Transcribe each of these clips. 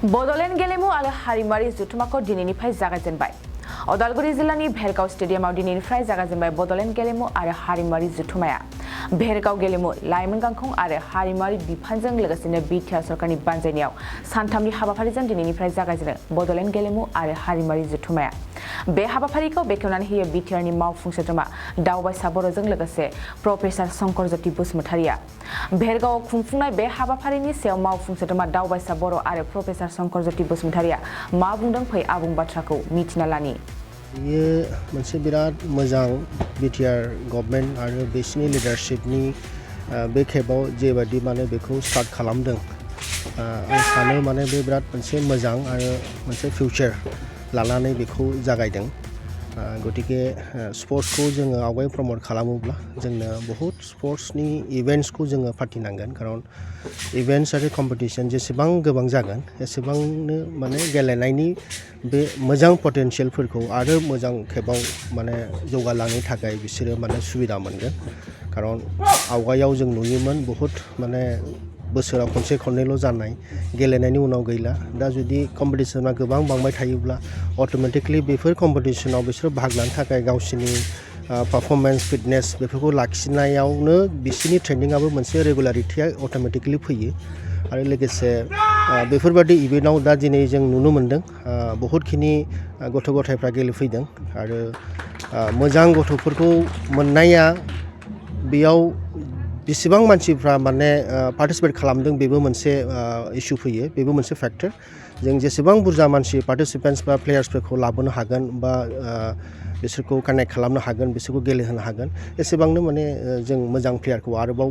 बड'ल गेलेमु आरो हारिमुआरि जथुमाखौ दिनैनिफ्राय जागायजेनबाय। उदालगुरि जिल्लानि भेरगाव स्टेडियामाव दिनैनिफ्राय जागायजेनबाय बड'ल गेलेमु आरो हारिमुआरि जथुमाया। भेरगाव गेलेमु लाइमोन गांखं आरो हारिमुआरि बिफानजों लोगोसेनो बिटिआर सरकारनि बानजायनायाव सानथामनि हाबाफारिजों दिनैनिफ्राय जागायजेनो बड'ल गेलेमु आरो हारिमुआरि जथुमाया। बे हाबाफारिखौ बेखेवनानै होयो बिटिआरनि मावफुं सोद्रोमा दावबायसा बर'जों लोगोसे प्रफेसार शंकर ज्योति बसुमतारिया। भेरगावआव खुंफुंनाय बे हाबाफारिनि सायाव मावफुं सोद्रोमा दावबायसा बर' आरो प्रफेसार शंकर ज्योति बसुमतारिया मा बुंदों फै आबुं बाथ्राखौ मिथिना लानि। बेयो मोनसे बिराद मोजां बिटिआर गभर्नमेन्ट आरो बिसिनि लिडारशिपनि बे खेबाव जेबादि माने बेखौ स्टार्ट खालामदों आं सानो माने बे बिराद मोनसे मोजां आरो मोनसे फिउचार लानानै बेखौ जागायदों। गतिके स्पर्ट्सखौ जोङो आवगाय प्रमोट खालामोब्ला जोंनो बहुत स्पर्ट्सनि इभेन्ट्सखौ जोङो फाथिनांगोन खारन इभेन्ट्स आरो कम्पिटिशन जेसेबां गोबां जागोन एसेबांनो माने गेलेनायनि बे मोजां पटेनशियेलफोरखौ आरो मोजां खेबाव माने जौगालांनो थाखाय बिसोरो माने सुबिदा मोनगोन। खारन आवगायाव जों नुयोमोन बहुत माने बोसोराव खनसे खननैल' जानाय गेलेनायनि उनाव गैला। दा जुदि कम्पिटिशना गोबां बांबाय थायोब्ला अट'मेटिकलि बेफोर कम्पिटिशनाव बिसोर बाहाग लानो थाखाय गावसिनि पारफरमेन्स फिटनेस बेफोरखौ लाखिनायावनो बिसोरनि ट्रेनिंआबो मोनसे रेगुलारिटिया अट'मेटिकलि फैयो। आरो लोगोसे बेफोरबादि इभेन्टआव दा दिनै जों नुनो मोन्दों बहुतखिनि गथ' गथायफ्रा गेलेफैदों आरो मोजां गथ'फोरखौ मोननाया बेयाव बेसेबां मानसिफ्रा माने पार्टिसिपेट खालामदों बेबो मोनसे इस्यु फैयो, बेबो मोनसे फैक्टर। जों जेसेबां बुरजा मानसि पार्टिसिपेन्ट्स बा प्लेयार्सफोरखौ लाबोनो हागोन बा बिसोरखौ कानेक्ट खालामनो हागोन, बिसोरखौ गेलेहोनो हागोन, एसेबांनो माने जों मोजां प्लेयारखौ आरोबाव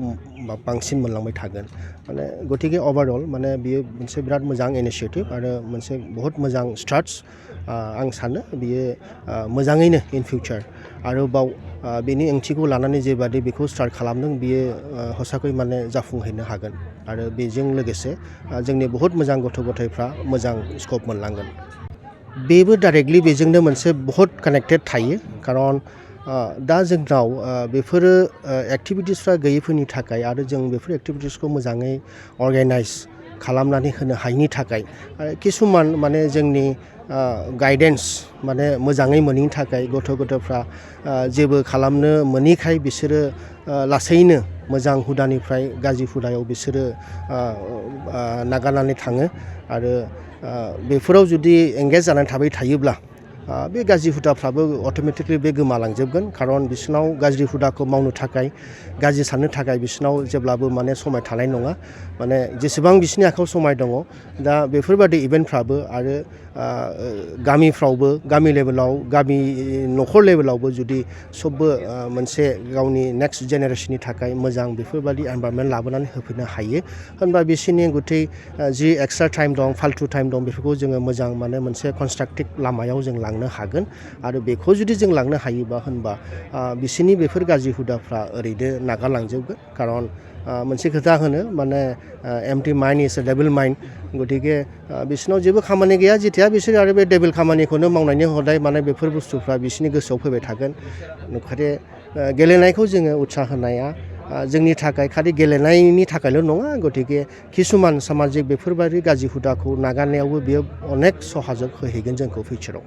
बांसिन मोनलांबाय थागोन। माने गतिके ओभारअल माने बियो मोनसे बिराद मोजां इनिशिएटिभ आरो मोनसे बहुत मोजां स्टार्ट्स आं सानो बियो मोजाङैनो इन फिउचार आरोबाव बेनि ओंथिखौ लानानै जेबादि बेखौ स्टार्ट खालामदों बियो हसाखै माने जाफुंहैनो हागोन आरो बेजों लोगोसे जोंनि बहुत मोजां गथ' गथायफ्रा मोजां स्कप मोनलांगोन। बेबो डाइरेक्टलि बेजोंनो मोनसे बहुत कानेक्टेड थायो खारन दा जोंनाव बेफोरो एक्टिभिटिसफ्रा गैयैफोरनि थाखाय आरो जों बेफोर एक्टिभिटिसखौ मोजाङै अर्गेनाइज खालामनानै होनो हायैनि थाखाय किसुमान माने जोंनि गाइडेन्स माने मोजाङै मोनैनि थाखाय गथ'फ्रा जेबो खालामनो मोनैखाय बिसोरो लासैनो मोजां हुदानिफ्राय गाज्रि हुदायाव बिसोरो नागारनानै थाङो आरो बेफोराव जुदि एंगेज जानानै थाबाय थायोब्ला बे गाज्रि हुदाफ्राबो अट'मेटिकलि बे गोमालांजोबगोन खारन बिसोरनाव गाज्रि हुदाखौ मावनो थाखाय गाज्रि साननो थाखाय बिसोरनाव जेब्लाबो माने समाय थानाय नङा। माने जेसेबां बिसोरनि आखायाव समाय दङ दा बेफोरबादि इभेन्टफ्राबो आरो गामिफ्रावबो गामि लेभेलाव गामि न'खर लेभेलावबो जुदि सबबो मोनसे गावनि नेक्स्ट जेनेरेसननि थाखाय मोजां बेफोरबादि एनभायरनमेन्ट लाबोनानै होफैनो हायो होनबा बिसोरनि गुथै जि एक्सट्रा टाइम दं फाल्थु टाइम दं बेफोरखौ जोङो मोजां माने मोनसे कनस्ट्राक्टिभ लामायाव जों लांनो हागोन आरो बेखौ जुदि जों लांनो हायोबा होनबा बिसोरनि बेफोर गाज्रि हुदाफ्रा ओरैनो नागारलांजोबगोन खारन मोनसे खोथा होनो माने empty mind is a devil mind. गतिके बिसोरनाव जेबो खामानि गैया जेथिया बिसोर आरो बे डेभिल खामानिखौनो मावनायनि हदाय माने बेफोर बुस्थुफ्रा बिसोरनि गोसोआव फैबाय थागोन। ओंखायनो गेलेनायखौ जोङो उत्साह होनाया जोंनि थाखाय खालि गेलेनायनि थाखायल' नङा गतिके किसुमान सामाजिक बेफोरबायदि गाज्रि हुदाखौ नागारनायावबो बियो अनेक सहजग होहैगोन जोंखौ फिउचाराव।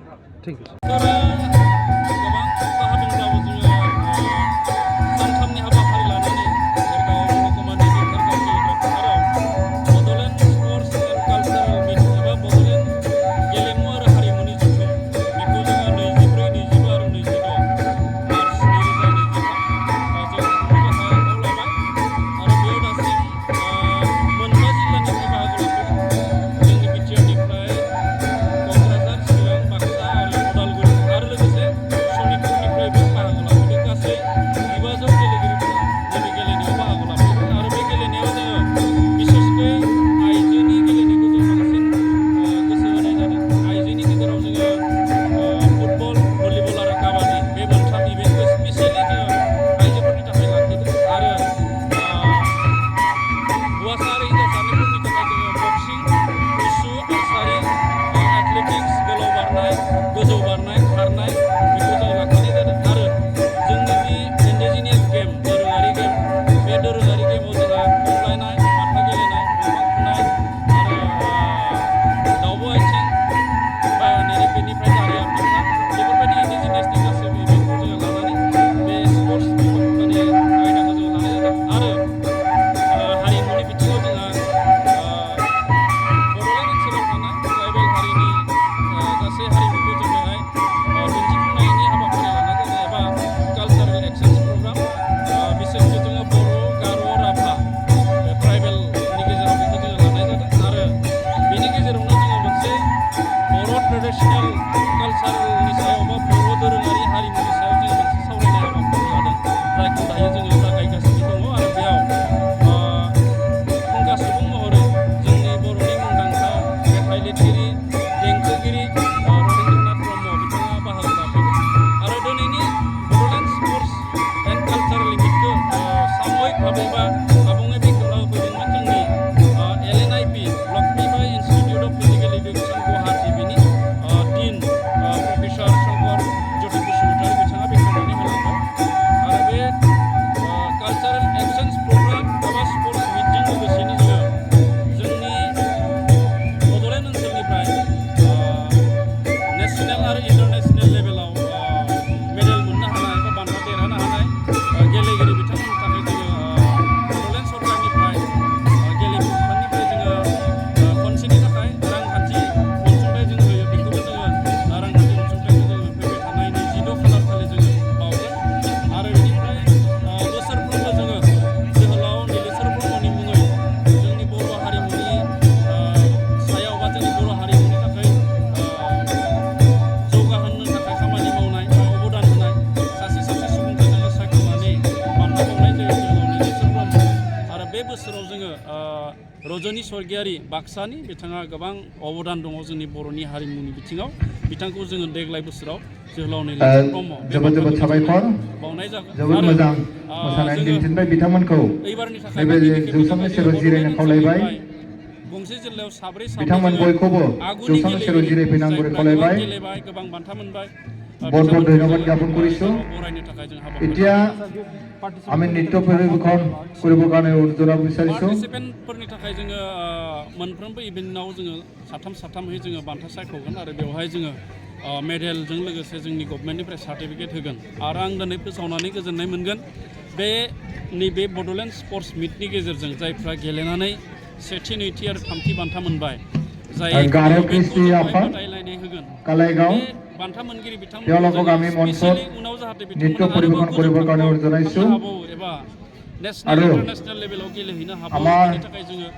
रन्जनि स्वर्गियारि बाक्सानि बिथाङा गोबां अबदान दङ जोंनि बर'नि हारिमुनि बिथिङाव बिथांखौ जोङो देग्लाय बोसोराव जोहोलाव नीलकण्ठ ब्रह्म जोबोद साबायखर बावनाय जागोन जोबोद मोजां मोसानाय दिन्थिबाय बिथांमोनखौ एबारनि थाखाय नैबे जौसांनि सेराव जिरायनो खावलायबाय गंसे जिल्लायाव साब्रै बिथांमोन बयखौबो आगुनि जौसांनि सेराव जिरायफैनांगौ जायफ्रा खावलायबाय गोबां गेलेबाय गोबां बान्था मोनबाय বৰ ধন্যবাদ জ্ঞাপন কৰিছো বৰাইनो थाखाय जों हाबाफारि এতিয়া আমি নৃত্য পৰিৱেশন কৰিবৰ কাৰণে অনুৰোধ জনাব বিচাৰিছো पार्टिसिपेन्टफोरनि थाखाय जोङो मोनफ्रोमबो इभेन्टआव जोङो साथामहै जोङो बान्था सायख'गोन आरो बेवहाय जोङो मेडेलजों लोगोसे जोंनि गभर्नमेन्टनिफ्राय सार्टिफिकेट होगोन आरो आं दिनै फोसावनानै गोजोननाय मोनगोन बे नैबे बड'लेण्ड स्पर्ट्स मिटनि गेजेरजों जायफ्रा गेलेनानै सेथि नैथि आरो थामथि बान्था मोनबाय जाय गार' कृष्टि आफाद बादायलायनाय होगोन कालाइगाव बान्था मोनगिरि তেওঁলোকক আমি মঞ্চত उनाव जाहाथे নৃত্য बिथांमोना পৰিৱেশন কৰিবৰ কাৰণে অনুৰোধ জনাইছো एबा नेशनेल আৰু इन्टारनेशनेल लेभेलाव गेलेहैनो हाबावो আমাৰ बेनि थाखाय जोङो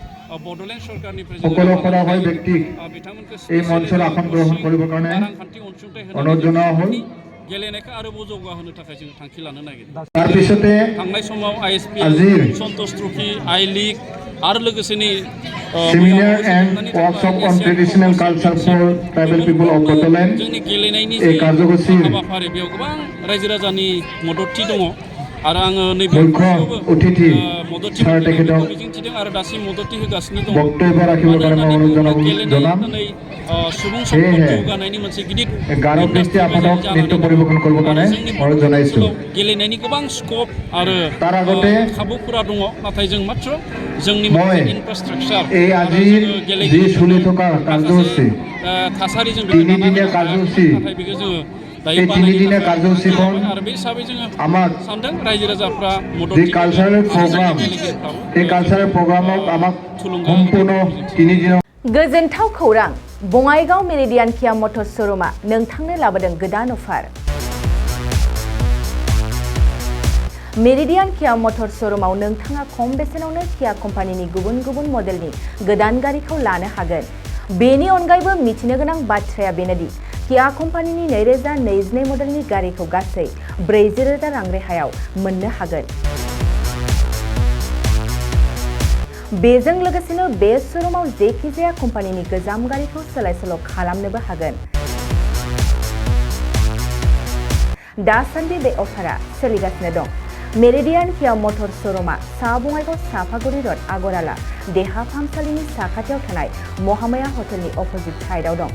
बड'लेण्ड सरकारनिफ्राय সকলো সদায় ব্যক্তিক बिथांमोनखौ এই মঞ্চৰ আসন গ্ৰহণ কৰিবৰ কাৰণে रांखान्थि अनसुंथाइ অনুৰোধ জনোৱা হ'ল गेलेनायखौ आरोबाव जौगाहोनो थाखाय जों थांखि लानो नागिरदों তাৰপিছতে थांनाय समाव ISPL আজিৰ सन्तोष ट्रफी आई लीग आरो लोगोसेनि Seminar and workshop on traditional culture for tribal people of Bottoland जोंनि गेलेनायनि এই কাৰ্যসূচীৰ हाबाफारि बेयाव गोबां रायजो राजानि मददथि दङ आरो आङो नैबे मुख्य अतिथि मददथि सार तेखेतक मिजिंथिदों आरो दासिम मददथि होगासिनो दङ बक्तव्य राखिবৰ কাৰণে মই অনুৰোধ জনাম सुबुं सम्पद जौगानायनि मोनसे गिदिर गार' कृष्टि आफादक नृत्য পৰিৱেশন কৰিবৰ কাৰণে অনুৰোধ জনাইছো गेलेनायनि गोबां स्कप आरो তাৰ আগতে खाबुफोरा दङ नाथाय जों मात्र जोंनि মই इनफ्रास्ट्राक्चार এই আজিৰ যি চলি থকা কাৰ্যসূচী थासारिजों তিনিদিনীয়া কাৰ্যসূচী नाथाय बेखौ जोङो এই তিনিদিনীয়া কাৰ্যসূচীখন आरो बे हिसाबै जोङो আমাক सानदों रायजो राजाफ्रा যি কালচাৰেল প্ৰগ্ৰাম এই কালচাৰেल প্ৰগ্ৰামক আমাক সম্পূৰ্ণ তিনিদিনৰ गोजोनथाव खौरां बङाइगाव मेरिडियान किया मटर श'रुमा नोंथांनो लाबोदों गोदान अफार मेरिडियान किया मटर श'रुमाव नोंथाङा खम बेसेनावनो किया कम्पानिनि गुबुन गुबुन मडेलनि गोदान गारिखौ लानो हागोन बेनि अनगायैबो मिथिनो गोनां बाथ्राया बेनोदि किया कम्पानिनि 2022 मडेलनि गारिखौ गासै 40,000 रां रेहायाव मोननो हागोन बेजों लोगोसेनो बे श'रुमाव जेखिजाया कम्पानिनि गोजाम गारिखौ सोलाय सोल' खालामनोबो हागोन दासान्दि बे अफारा सोलिगासिनो दं मेरिडियान किया मटर श'रुमा सा बङाइगाव साफागुरि रड आगराला देहा फाहामसालिनि साखाथियाव थानाय महामाया हटेलनि अपोजिट साइडआव दं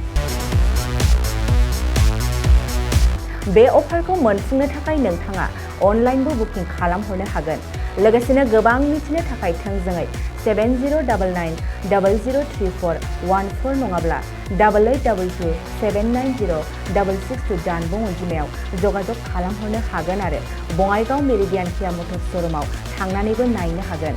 बे अफारखौ मोनफुंनो थाखाय नोंथाङा अनलाइनबो बुकिं खालामहरनो हागोन लोगोसेनो गोबां मिथिनो थाखाय थोंजोङै 7099003414 नङाब्ला 8822790662 जानबुं अनजिमायाव जगाजग खालामहरनो हागोन आरो बङाइगाव मेरिडियान किया मटर श'रुमाव थांनानैबो नायनो हागोन